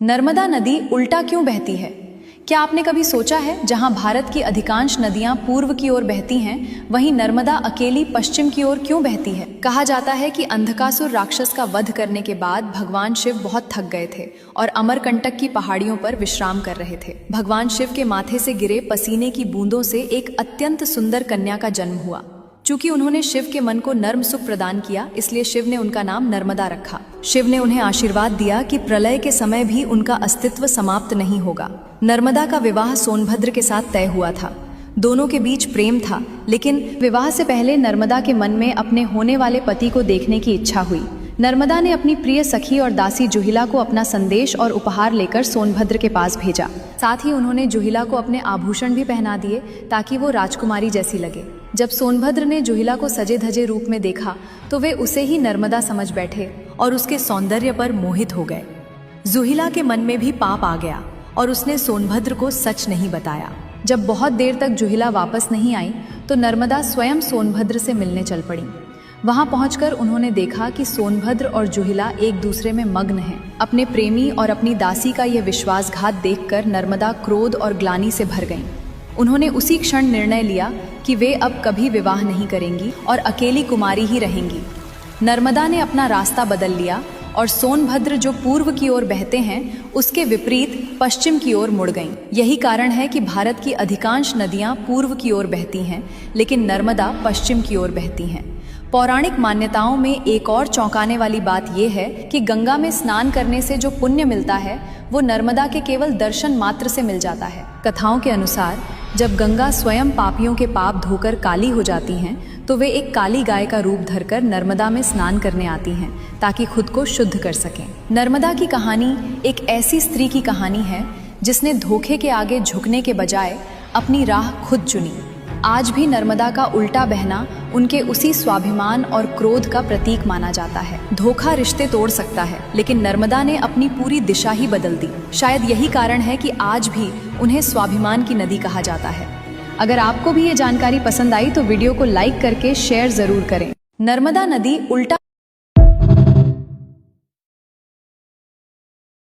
नर्मदा नदी उल्टा क्यों बहती है? क्या आपने कभी सोचा है, जहां भारत की अधिकांश नदियां पूर्व की ओर बहती हैं, वहीं नर्मदा अकेली पश्चिम की ओर क्यों बहती है? कहा जाता है कि अंधकासुर राक्षस का वध करने के बाद भगवान शिव बहुत थक गए थे और अमरकंटक की पहाड़ियों पर विश्राम कर रहे थे। भगवान शिव के माथे से गिरे पसीने की बूंदों से एक अत्यंत सुंदर कन्या का जन्म हुआ। चूंकि उन्होंने शिव के मन को नर्म सुख प्रदान किया, इसलिए शिव ने उनका नाम नर्मदा रखा। शिव ने उन्हें आशीर्वाद दिया कि प्रलय के समय भी उनका अस्तित्व समाप्त नहीं होगा। नर्मदा का विवाह सोनभद्र के साथ तय हुआ था। दोनों के बीच प्रेम था, लेकिन विवाह से पहले नर्मदा के मन में अपने होने वाले पति को देखने की इच्छा हुई। नर्मदा ने अपनी प्रिय सखी और दासी जुहिला को अपना संदेश और उपहार लेकर सोनभद्र के पास भेजा। साथ ही उन्होंने जुहिला को अपने आभूषण भी पहना दिए ताकि वो राजकुमारी जैसी लगे। जब सोनभद्र ने जुहिला को सजे धजे रूप में देखा तो वे उसे ही नर्मदा समझ बैठे और उसके सौंदर्य पर मोहित हो गए। जुहिला के मन में भी पाप आ गया और उसने सोनभद्र को सच नहीं बताया। जब बहुत देर तक जुहिला वापस नहीं आई तो नर्मदा स्वयं सोनभद्र से मिलने चल पड़ी। वहां पहुंचकर उन्होंने देखा कि सोनभद्र और जुहिला एक दूसरे में मग्न हैं। अपने प्रेमी और अपनी दासी का यह विश्वासघात देखकर नर्मदा क्रोध और ग्लानि से भर गईं। उन्होंने उसी क्षण निर्णय लिया कि वे अब कभी विवाह नहीं करेंगी और अकेली कुमारी ही रहेंगी। नर्मदा ने अपना रास्ता बदल लिया और सोनभद्र, जो पूर्व की ओर बहते हैं, उसके विपरीत पश्चिम की ओर मुड़ गईं। यही कारण है कि भारत की अधिकांश नदियां पूर्व की ओर बहती हैं, लेकिन नर्मदा पश्चिम की ओर बहती हैं। पौराणिक मान्यताओं में एक और चौंकाने वाली बात यह है कि गंगा में स्नान करने से जो पुण्य मिलता है वो नर्मदा के केवल दर्शन मात्र से मिल जाता है। कथाओं के अनुसार जब गंगा स्वयं पापियों के पाप धोकर काली हो जाती हैं तो वे एक काली गाय का रूप धरकर नर्मदा में स्नान करने आती हैं ताकि खुद को शुद्ध कर सकें। नर्मदा की कहानी एक ऐसी स्त्री की कहानी है जिसने धोखे के आगे झुकने के बजाय अपनी राह खुद चुनी। आज भी नर्मदा का उल्टा बहना उनके उसी स्वाभिमान और क्रोध का प्रतीक माना जाता है। धोखा रिश्ते तोड़ सकता है, लेकिन नर्मदा ने अपनी पूरी दिशा ही बदल दी। शायद यही कारण है कि आज भी उन्हें स्वाभिमान की नदी कहा जाता है। अगर आपको भी ये जानकारी पसंद आई तो वीडियो को लाइक करके शेयर जरूर करें। नर्मदा नदी उल्टा